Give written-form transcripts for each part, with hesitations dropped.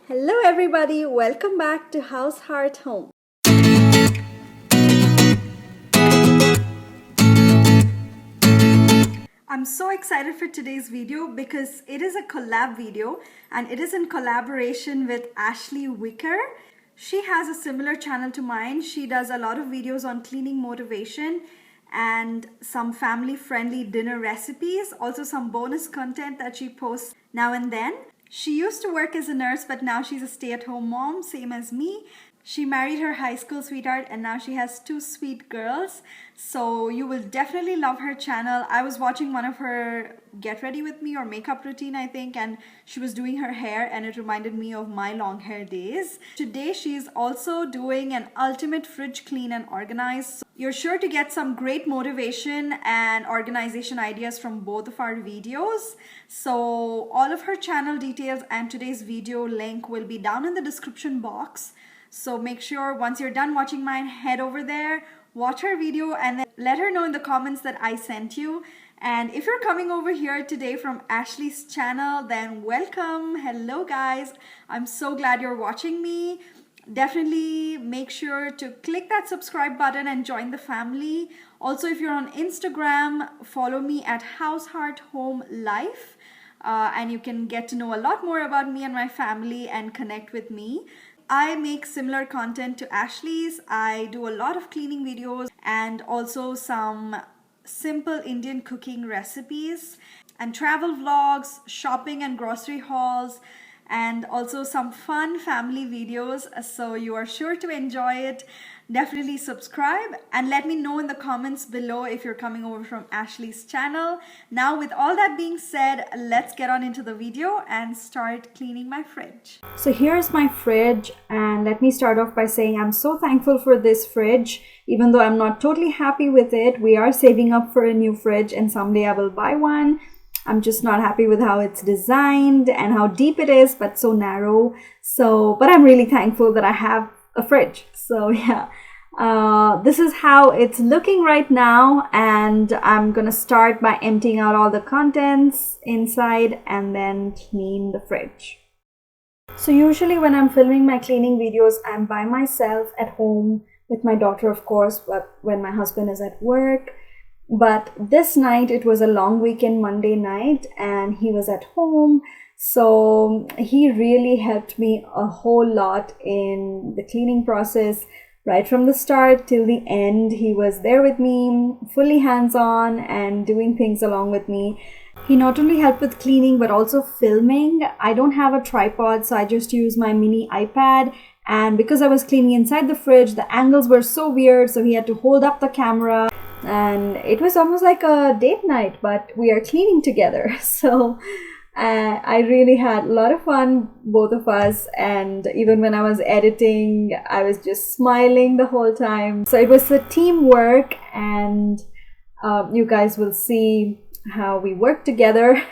Hello everybody, welcome back to House Heart Home. I'm so excited for today's video because it is a collab video and it is in collaboration with Ashely Wicker. She has a similar channel to mine. She does a lot of videos on cleaning motivation and some family-friendly dinner recipes, also some bonus content that she posts now and then. She used to work as a nurse, but now she's a stay-at-home mom, same as me. She married her high school sweetheart and now she has two sweet girls. So you will definitely love her channel. I was watching one of her get ready with me or makeup routine, I think, and she was doing her hair and it reminded me of my long hair days. Today she's also doing an ultimate fridge clean and organize. So you're sure to get some great motivation and organization ideas from both of our videos. So all of her channel details and today's video link will be down in the description box. So make sure once you're done watching mine, head over there, watch her video, and then let her know in the comments that I sent you. And if you're coming over here today from Ashely's channel, then welcome. Hello guys. I'm so glad you're watching me. Definitely make sure to click that subscribe button and join the family. Also, if you're on Instagram, follow me at House Heart Home Life. And you can get to know a lot more about me and my family and connect with me. I make similar content to Ashely's. I do a lot of cleaning videos and also some simple Indian cooking recipes and travel vlogs, shopping and grocery hauls, and also some fun family videos. So you are sure to enjoy it. Definitely subscribe and let me know in the comments below if you're coming over from Ashely's channel. Now, with all that being said, let's get on into the video and start cleaning my fridge. So here's my fridge, and let me start off by saying I'm so thankful for this fridge. Even though I'm not totally happy with it, we are saving up for a new fridge and someday I will buy one. I'm just not happy with how it's designed and how deep it is, but so narrow. But I'm really thankful that I have a fridge. So yeah, this is how it's looking right now, and I'm gonna start by emptying out all the contents inside and then clean the fridge. So usually when I'm filming my cleaning videos, I'm by myself at home with my daughter, of course, but when my husband is at work. But this night, it was a long weekend Monday night and he was at home. So he really helped me a whole lot in the cleaning process. Right from the start till the end, he was there with me, fully hands-on and doing things along with me. He not only helped with cleaning, but also filming. I don't have a tripod, so I just use my mini iPad. And because I was cleaning inside the fridge, the angles were so weird, so he had to hold up the camera. And it was almost like a date night, but we are cleaning together. So I really had a lot of fun, both of us. And even when I was editing, I was just smiling the whole time. So it was a teamwork, and you guys will see how we work together.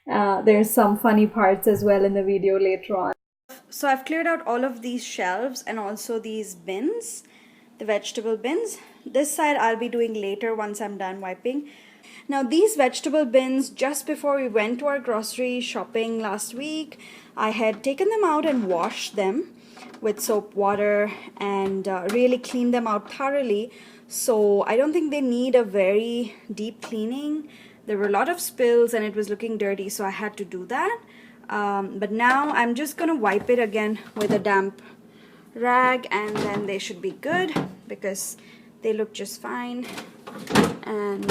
There's some funny parts as well in the video later on. So I've cleared out all of these shelves and also these bins, the vegetable bins. This side I'll be doing later once I'm done wiping. Now these vegetable bins, just before we went to our grocery shopping last week, I had taken them out and washed them with soap water and really cleaned them out thoroughly. So I don't think they need a very deep cleaning. There were a lot of spills and it was looking dirty, so I had to do that. But now I'm just gonna wipe it again with a damp rag and then they should be good because they look just fine and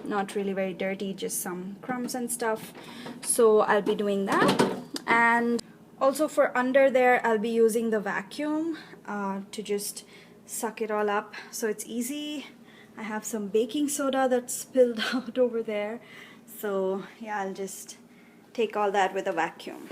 not really very dirty, just some crumbs and stuff. So I'll be doing that. And also for under there, I'll be using the vacuum to just suck it all up so it's easy. I have some baking soda that's spilled out over there. So yeah, I'll just take all that with a vacuum.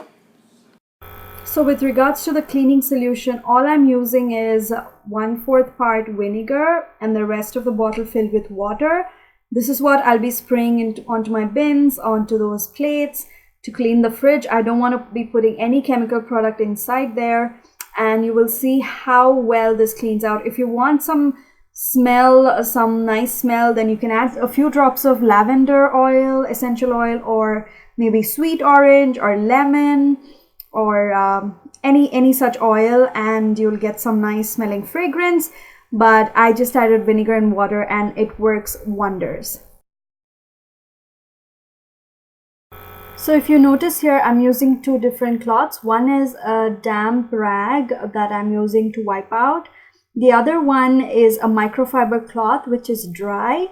So with regards to the cleaning solution, all I'm using is 1/4 part vinegar and the rest of the bottle filled with water. This is what I'll be spraying onto my bins, onto those plates to clean the fridge. I don't want to be putting any chemical product inside there, and you will see how well this cleans out. If you want some smell, some nice smell, then you can add a few drops of lavender oil, essential oil, or maybe sweet orange or lemon. or any such oil, and you'll get some nice smelling fragrance. But I just added vinegar and water and it works wonders. So if you notice here, I'm using two different cloths. One is a damp rag that I'm using to wipe out. The other one is a microfiber cloth which is dry,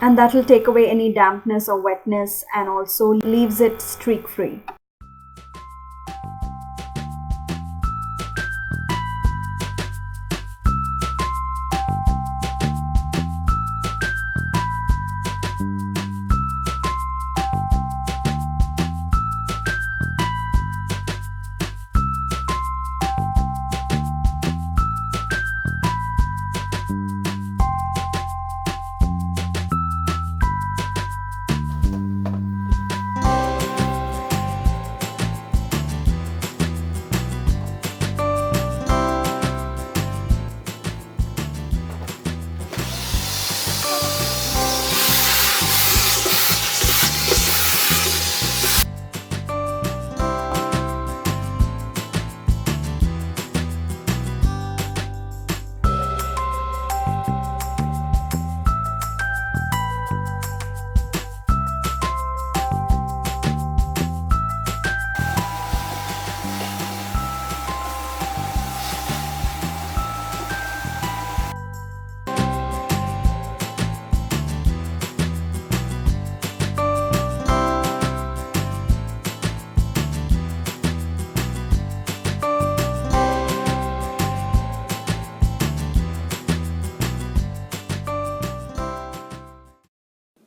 and that will take away any dampness or wetness and also leaves it streak free.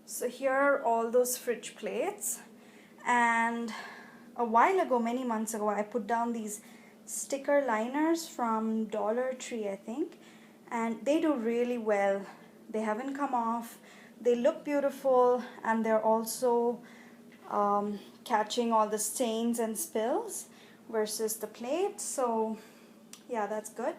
So here are all those fridge plates, and a while ago, many months ago, I put down these sticker liners from Dollar Tree, I think, and they do really well. They haven't come off, they look beautiful, and they're also catching all the stains and spills versus the plate. So yeah, that's good.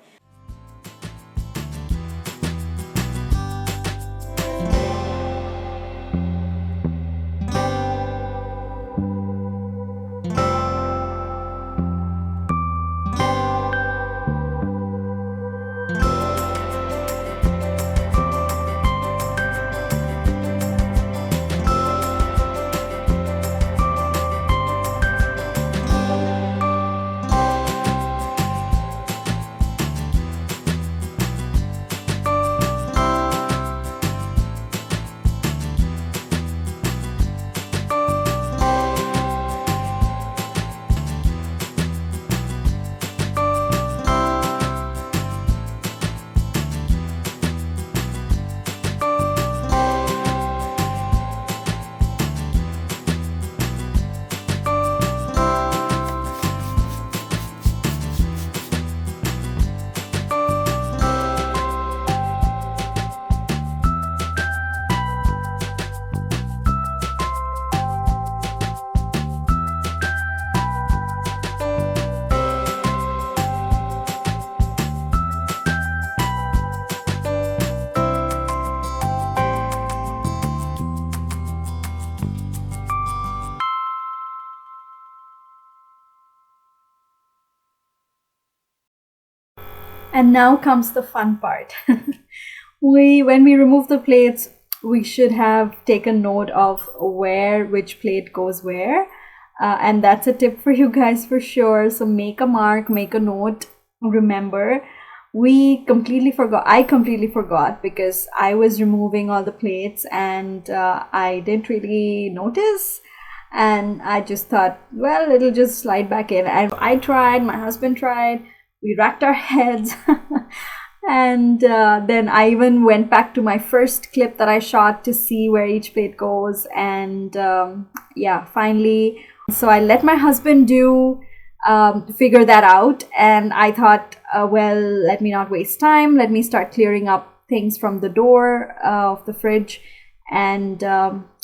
And now comes the fun part. When we remove the plates, we should have taken note of which plate goes where. And that's a tip for you guys for sure. So make a mark, make a note, remember. I completely forgot because I was removing all the plates and I didn't really notice. And I just thought, well, it'll just slide back in. And I tried, my husband tried, we racked our heads. And then I even went back to my first clip that I shot to see where each plate goes. And yeah, finally, so I let my husband figure that out. And I thought, well, let me not waste time. Let me start clearing up things from the door of the fridge and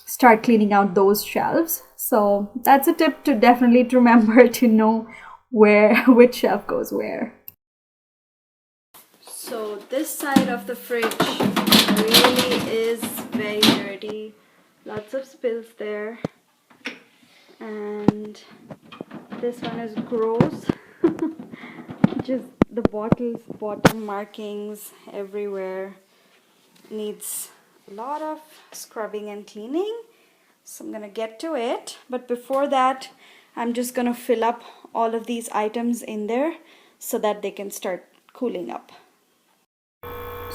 start cleaning out those shelves. So that's a tip to definitely remember, to know which shelf goes where. So this side of the fridge really is very dirty. Lots of spills there. And This one is gross. Just the bottles, bottom markings everywhere. Needs a lot of scrubbing and cleaning. So I'm gonna get to it. But before that, I'm just gonna fill up all of these items in there so that they can start cooling up.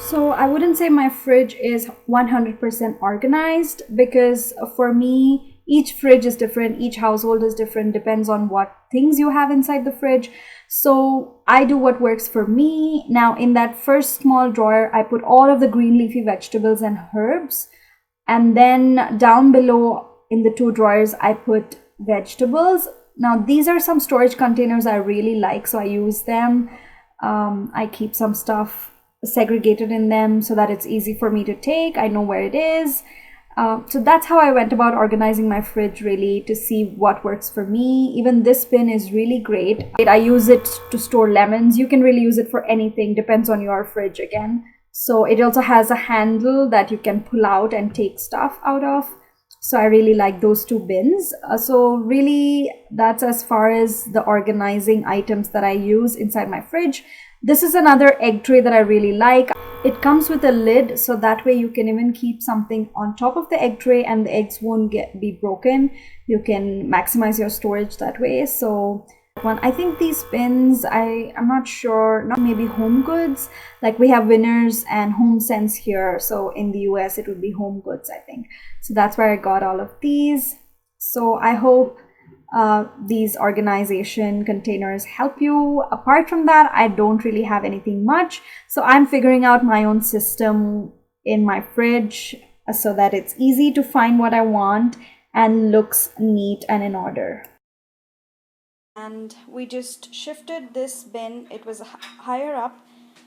So I wouldn't say my fridge is 100% organized, because for me, each fridge is different, each household is different, depends on what things you have inside the fridge. So I do what works for me. Now in that first small drawer, I put all of the green leafy vegetables and herbs. And then down below in the 2 drawers, I put vegetables. Now these are some storage containers I really like, so I use them. I keep some stuff segregated in them so that it's easy for me to take. I know where it is. So that's how I went about organizing my fridge, really, to see what works for me. Even this bin is really great. I use it to store lemons. You can really use it for anything, depends on your fridge again. So it also has a handle that you can pull out and take stuff out of. So I really like those 2 bins. So really, that's as far as the organizing items that I use inside my fridge. This is another egg tray that I really like. It comes with a lid, so that way you can even keep something on top of the egg tray and the eggs won't be broken. You can maximize your storage that way. So I think these bins, I'm not sure, not maybe Home Goods. Like we have Winners and Home Sense here. So in the US, it would be Home Goods, I think. So that's where I got all of these. So I hope these organization containers help you. Apart from that, I don't really have anything much. So I'm figuring out my own system in my fridge so that it's easy to find what I want and looks neat and in order. And we just shifted this bin. It was higher up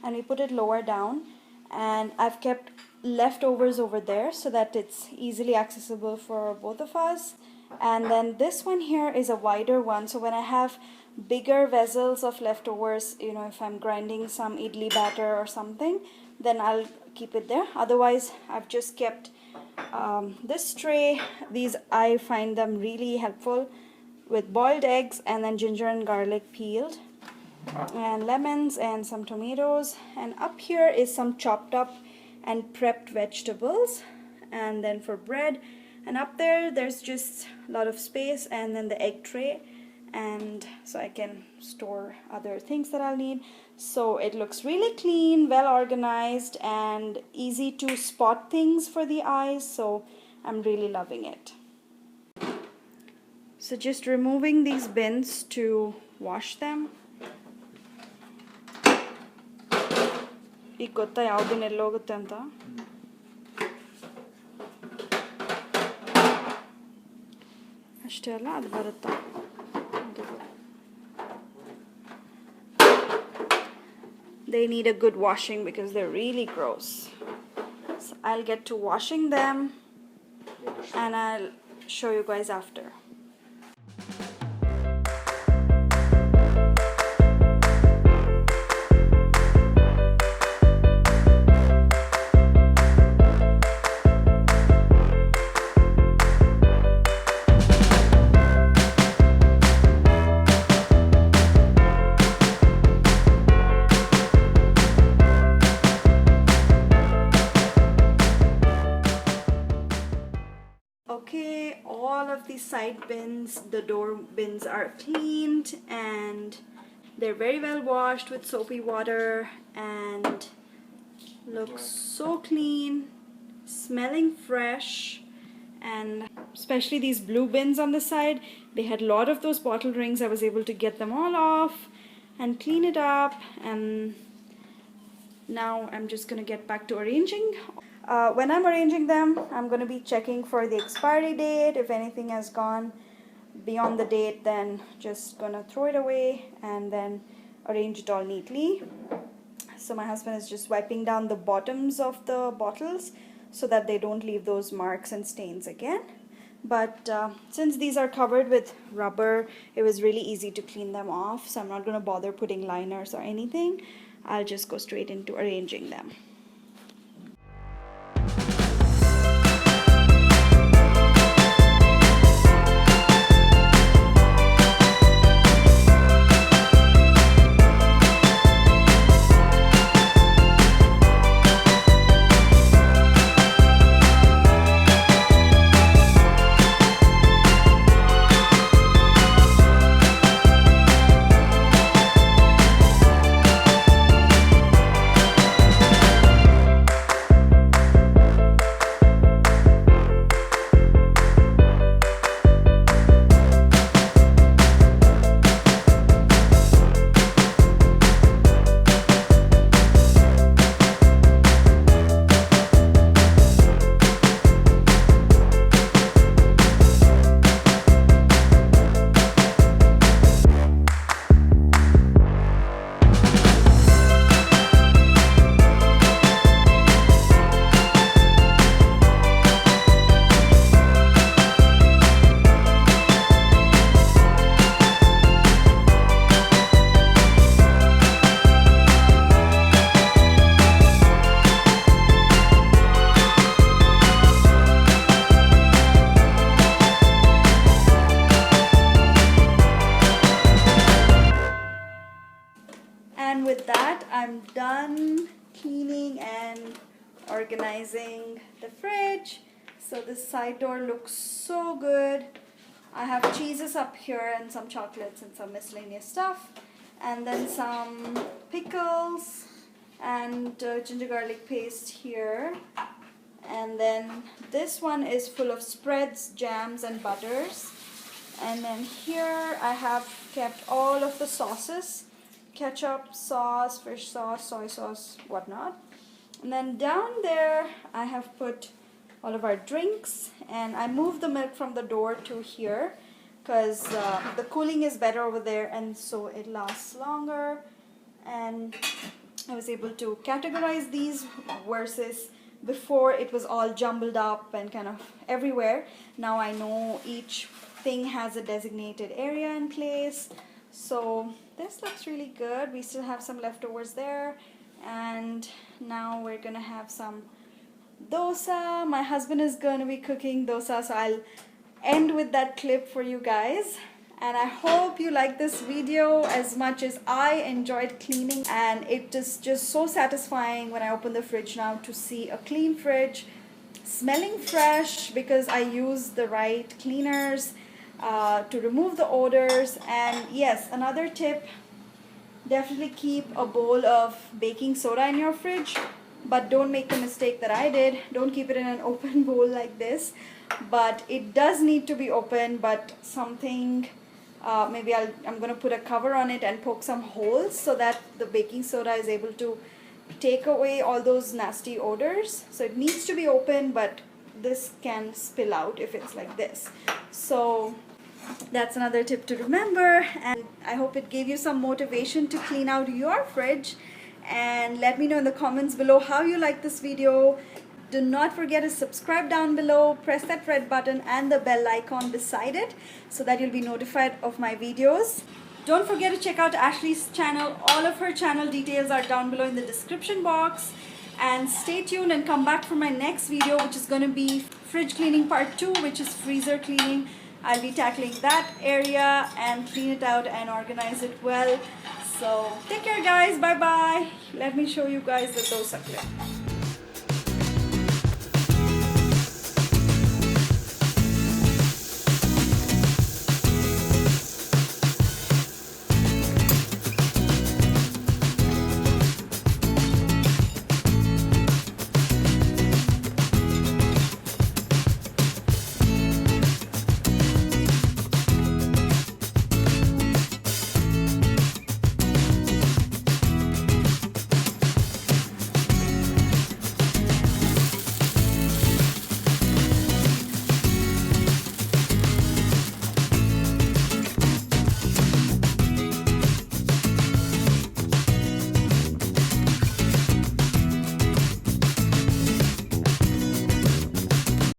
and we put it lower down, and I've kept leftovers over there so that it's easily accessible for both of us. And then this one here is a wider one, so when I have bigger vessels of leftovers, you know, if I'm grinding some idli batter or something, then I'll keep it there. Otherwise, I've just kept this tray. These, I find them really helpful, with boiled eggs and then ginger and garlic peeled, and lemons and some tomatoes. And up here is some chopped up and prepped vegetables, and then for bread. And up there's just a lot of space, and then the egg tray, and so I can store other things that I'll need. So it looks really clean, well organized, and easy to spot things for the eyes. So I'm really loving it. So just removing these bins to wash them. ಈಗ ಗೊತ್ತಾ ಯಾವ bin ಎಲ್ಲಿ ಹೋಗುತ್ತೆ ಅಂತ? ಅಷ್ಟೇ ಅಲ್ಲ, ಅದು ಬರುತ್ತಾ? They need a good washing because they're really gross. So I'll get to washing them and I'll show you guys after. Okay, all of these side bins, the door bins are cleaned and they're very well washed with soapy water and looks so clean, smelling fresh. And especially these blue bins on the side, they had a lot of those bottle rings. I was able to get them all off and clean it up, and now I'm just gonna get back to arranging. When I'm arranging them, I'm going to be checking for the expiry date. If anything has gone beyond the date, then just going to throw it away and then arrange it all neatly. So my husband is just wiping down the bottoms of the bottles so that they don't leave those marks and stains again. But since these are covered with rubber, it was really easy to clean them off. So I'm not going to bother putting liners or anything. I'll just go straight into arranging them. And with that, I'm done cleaning and organizing the fridge. So this side door looks so good. I have cheeses up here and some chocolates and some miscellaneous stuff. And then some pickles and ginger garlic paste here. And then this one is full of spreads, jams and butters. And then here I have kept all of the sauces. Ketchup, sauce, fish sauce, soy sauce, whatnot. And then down there I have put all of our drinks, and I moved the milk from the door to here because the cooling is better over there, and so it lasts longer. And I was able to categorize these versus before it was all jumbled up and kind of everywhere. Now I know each thing has a designated area in place. So this looks really good. We still have some leftovers there, and now we're gonna have some dosa. My husband is gonna be cooking dosa, so I'll end with that clip for you guys. And I hope you like this video as much as I enjoyed cleaning, and it is just so satisfying when I open the fridge now to see a clean fridge smelling fresh because I use the right cleaners to remove the odors. And yes, another tip, definitely keep a bowl of baking soda in your fridge, but don't make the mistake that I did. Don't keep it in an open bowl like this, but it does need to be open, but something maybe I'm gonna put a cover on it and poke some holes so that the baking soda is able to take away all those nasty odors. So it needs to be open, but this can spill out if it's like this. So that's another tip to remember, and I hope it gave you some motivation to clean out your fridge. And let me know in the comments below how you like this video. Do not forget to subscribe down below, press that red button and the bell icon beside it so that you'll be notified of my videos. Don't forget to check out Ashely's channel. All of her channel details are down below in the description box. And stay tuned and come back for my next video, which is going to be fridge cleaning part 2, which is freezer cleaning. I'll be tackling that area and clean it out and organize it well. So take care guys, bye bye. Let me show you guys the dosa clip.